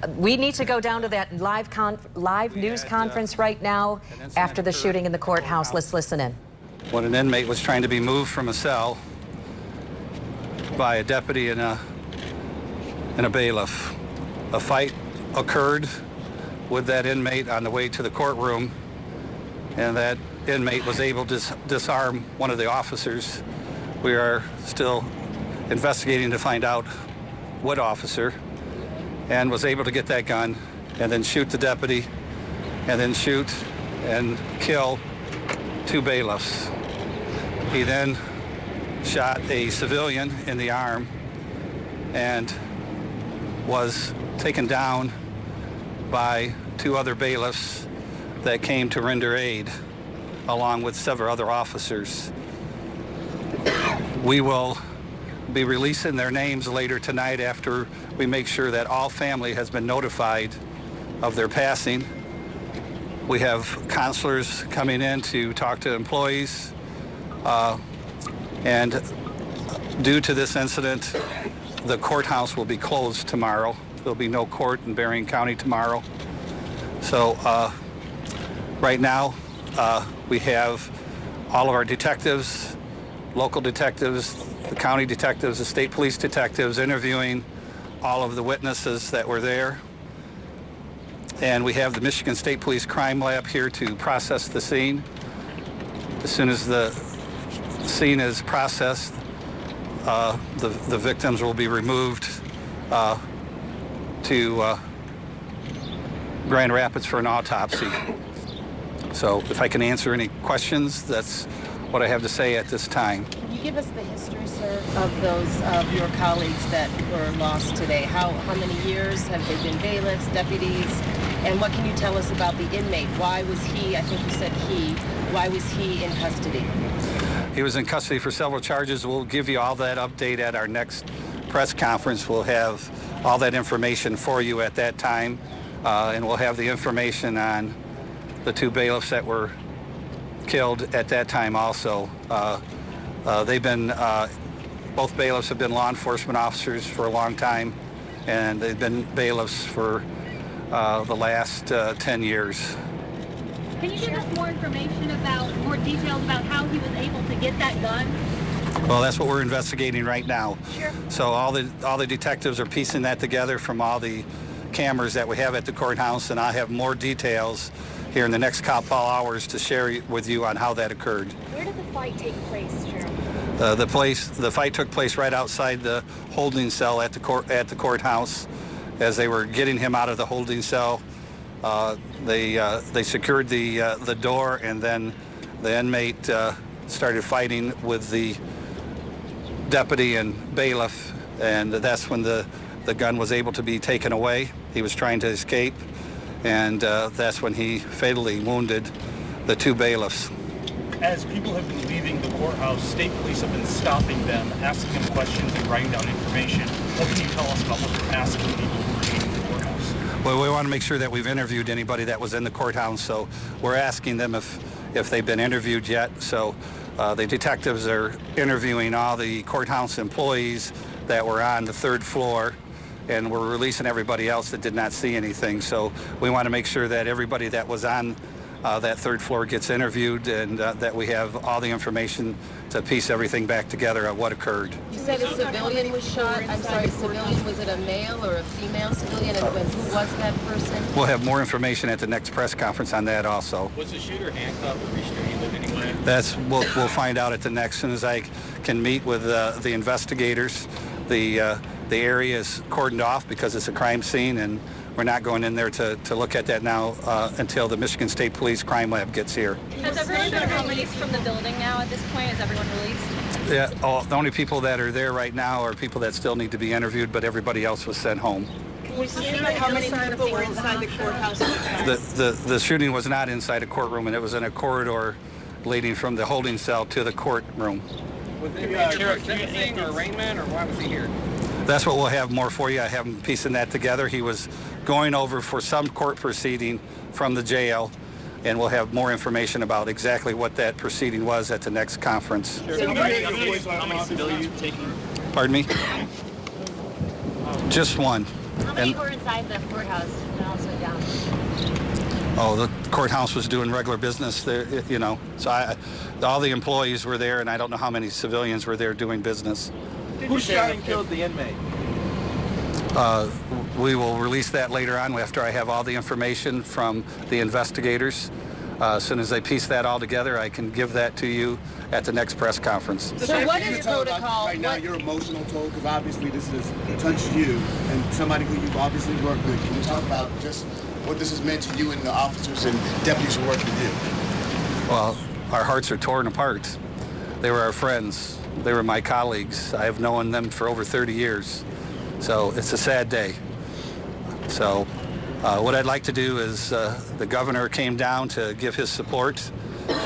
We need to go down to that live news conference right now after the shooting in the courthouse. Let's listen in. When an inmate was trying to be moved from a cell by a deputy and a bailiff, a fight occurred with that inmate on the way to the courtroom, and that inmate was able to disarm one of the officers. We are still investigating to find out what officer, and was able to get that gun and then shoot the deputy and then shoot and kill 2 bailiffs. He then shot a civilian in the arm and was taken down by 2 other bailiffs that came to render aid, along with several other officers. We will be releasing their names later tonight after we make sure that all family has been notified of their passing. We have counselors coming in to talk to employees, and due to this incident, the courthouse will be closed tomorrow. There'll be no court in Berrien County tomorrow. So right now we have all of our detectives, local detectives, the county detectives, the state police detectives interviewing all of the witnesses that were there. And we have the Michigan State Police Crime Lab here to process the scene. As soon as the scene is processed, the victims will be removed to Grand Rapids for an autopsy. So if I can answer any questions, that's what I have to say at this time. Can you give us the history, sir, of those of your colleagues that were lost today? How many years have they been bailiffs, deputies? And what can you tell us about the inmate? Why was he, I think you said why was he in custody? He was in custody for several charges. We'll give you all that update at our next press conference. We'll have all that information for you at that time, and we'll have the information on the 2 bailiffs that were killed at that time also. They've been, both bailiffs have been law enforcement officers for a long time, and they've been bailiffs for the last 10 years. Can you give us more information about, more details about how he was able to get that gun? Well, that's what we're investigating right now. Sure. So all the detectives are piecing that together from all the cameras that we have at the courthouse, and I'll have more details here in the next couple hours to share with you on how that occurred. Where did the fight take place, Sheriff? The fight took place right outside the holding cell at the courthouse. As they were getting him out of the holding cell, they secured the door, and then the inmate started fighting with the deputy and bailiff, and that's when the gun was able to be taken away. He was trying to escape, and that's when he fatally wounded the 2 bailiffs. As people have been leaving the courthouse, state police have been stopping them, asking them questions and writing down information. What can you tell us about what they're asking people who are leaving the courthouse? Well, we want to make sure that we've interviewed anybody that was in the courthouse, so we're asking them if they've been interviewed yet. So the detectives are interviewing all the courthouse employees that were on the 3rd floor, and we're releasing everybody else that did not see anything. So we want to make sure that everybody that was on that 3rd floor gets interviewed, and that we have all the information to piece everything back together of what occurred. You said a civilian was shot. I'm sorry, civilian, was it a male or a female civilian? And who was that person? We'll have more information at the next press conference on that also. Was the shooter handcuffed or restrained in any way? We'll find out at the next, as soon as I can meet with the investigators. The area is cordoned off because it's a crime scene, and we're not going in there to look at that now until the Michigan State Police Crime Lab gets here. Has everyone been released from the building now at this point? Is everyone released? Yeah, the only people that are there right now are people that still need to be interviewed, but everybody else was sent home. Can we see how many people were inside the courthouse? The shooting was not inside a courtroom, and it was in a corridor leading from the holding cell to the courtroom. Was it sheriff sentencing or arraignment, or why was he here? That's what we'll have more for you. I have him piecing that together. He was going over for some court proceeding from the jail, and we'll have more information about exactly what that proceeding was at the next conference. How many civilians taking? Pardon me? Just one. How many And- were inside the courthouse when all was down? Oh, the courthouse was doing regular business there, you know. So all the employees were there, and I don't know how many civilians were there doing business. Who shot and killed the inmate? We will release that later on after I have all the information from the investigators. As soon as I piece that all together, I can give that to you at the next press conference. Sir, what Can you is tell about protocol? right now What- your emotional toll, because obviously this has touched you and somebody who you've obviously worked with. Can you talk about just what this has meant to you and the officers and deputies who work with you? Well, our hearts are torn apart. They were our friends. They were my colleagues. I have known them for over 30 years. So it's a sad day. So what I'd like to do is the governor came down to give his support,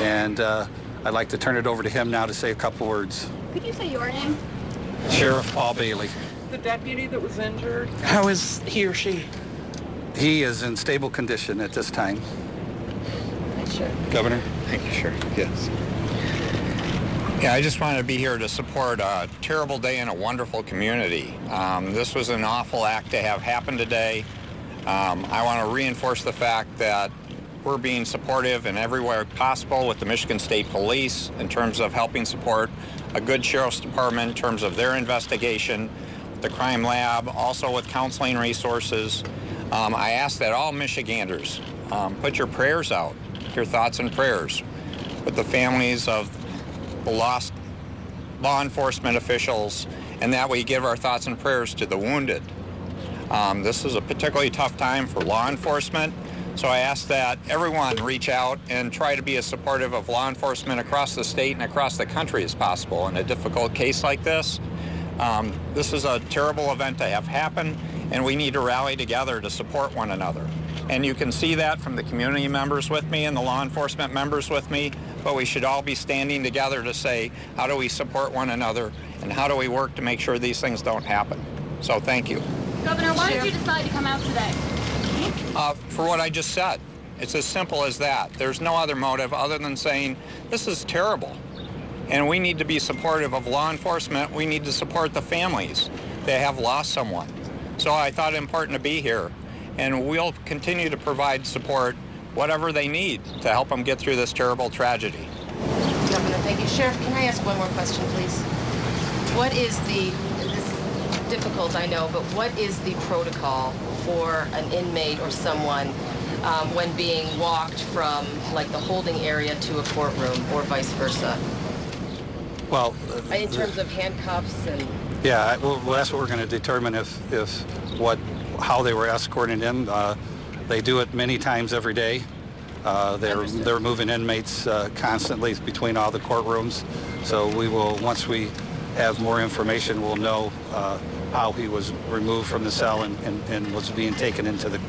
and I'd like to turn it over to him now to say a couple words. Could you say your name? Sheriff Paul Bailey. The deputy that was injured, how is he or she? He is in stable condition at this time. Sure. Governor? Thank you, Sheriff. Yes. Yeah, I just wanted to be here to support a terrible day in a wonderful community. This was an awful act to have happen today. I want to reinforce the fact that we're being supportive in every way possible with the Michigan State Police in terms of helping support a good sheriff's department in terms of their investigation, the crime lab, also with counseling resources. I ask that all Michiganders put your prayers out, your thoughts and prayers with the families of the lost law enforcement officials, and that we give our thoughts and prayers to the wounded. This is a particularly tough time for law enforcement, so I ask that everyone reach out and try to be as supportive of law enforcement across the state and across the country as possible in a difficult case like this. This is a terrible event to have happen, and we need to rally together to support one another. And you can see that from the community members with me and the law enforcement members with me, but we should all be standing together to say, how do we support one another, and how do we work to make sure these things don't happen? So thank you. Governor, why did you decide to come out today? For what I just said. It's as simple as that. There's no other motive other than saying, this is terrible. And we need to be supportive of law enforcement. We need to support the families that have lost someone. So I thought it important to be here. And we'll continue to provide support, whatever they need, to help them get through this terrible tragedy. Governor, thank you. Sheriff, can I ask one more question, please? What is this is difficult, I know, but what is the protocol for an inmate or someone when being walked from, like, the holding area to a courtroom or vice versa? Well, In terms of handcuffs and... yeah, well, that's what we're going to determine how they were escorting in. They do it many times every day. They're moving inmates constantly between all the courtrooms. So we will, once we have more information, we'll know how he was removed from the cell and was being taken into the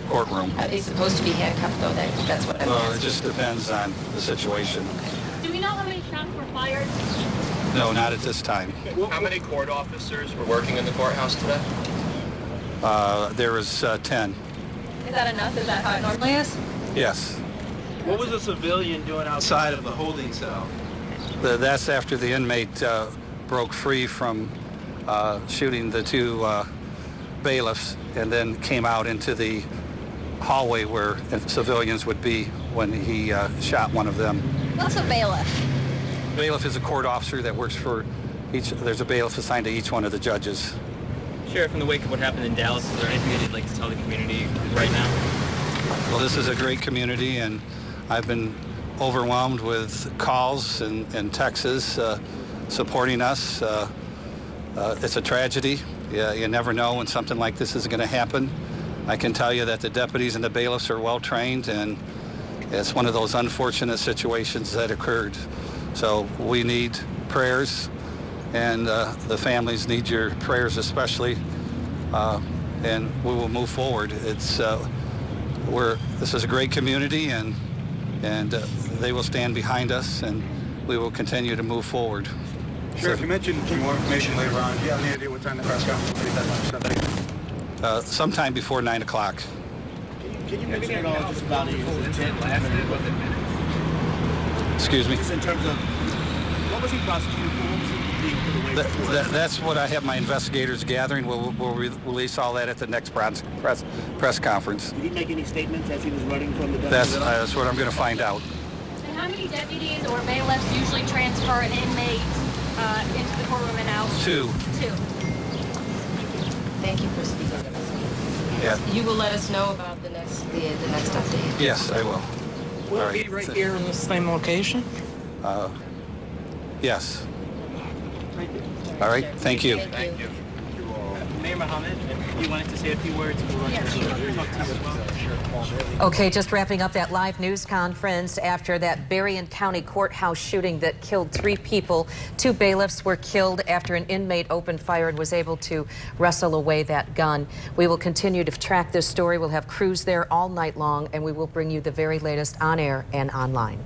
courtroom. Are they supposed to be handcuffed, though? That's what I'm Well, it asking. just depends on the situation. Do we know how many shots were fired? No, not at this time. How many court officers were working in the courthouse today? There was 10. Is that enough? Is that how it normally is? Yes. What was a civilian doing outside of the holding cell? That's after the inmate broke free from shooting the two bailiffs and then came out into the hallway where civilians would be when he shot one of them. What's a bailiff? Bailiff is a court officer that works for each. There's a bailiff assigned to each one of the judges. Sheriff, in the wake of what happened in Dallas, is there anything that you'd like to tell the community right now? Well, this is a great community, and I've been overwhelmed with calls and texts supporting us. It's a tragedy. You never know when something like this is going to happen. I can tell you that the deputies and the bailiffs are well trained, and it's one of those unfortunate situations that occurred. So we need prayers, and the families need your prayers especially, and we will move forward. This is a great community, and they will stand behind us, and we will continue to move forward. Sheriff, you mentioned more information later on. Do you have any idea what time the press conference is? Sometime before 9 o'clock. Can you mention at all just about Excuse me? just in terms of what was he prosecuted for? What was he being put away before. That's what I have my investigators gathering. We'll release all that at the next press conference. Did he make any statements as he was running from the deputy? That's what I'm going to find out. And how many deputies or bailiffs usually transfer an inmate into the courtroom and out? Two. Thank you for speaking to us. Yeah. You will let us know about the next update. Yes, I will. Will All it be right here in the same location? Yes. All right. Thank you. Thank you. Mayor Mohammed, if you wanted to say a few words, we want to talk to you as well. Okay, just wrapping up that live news conference after that Berrien County Courthouse shooting that killed 3 people. 2 bailiffs were killed after an inmate opened fire and was able to wrestle away that gun. We will continue to track this story. We'll have crews there all night long, and we will bring you the very latest on air and online.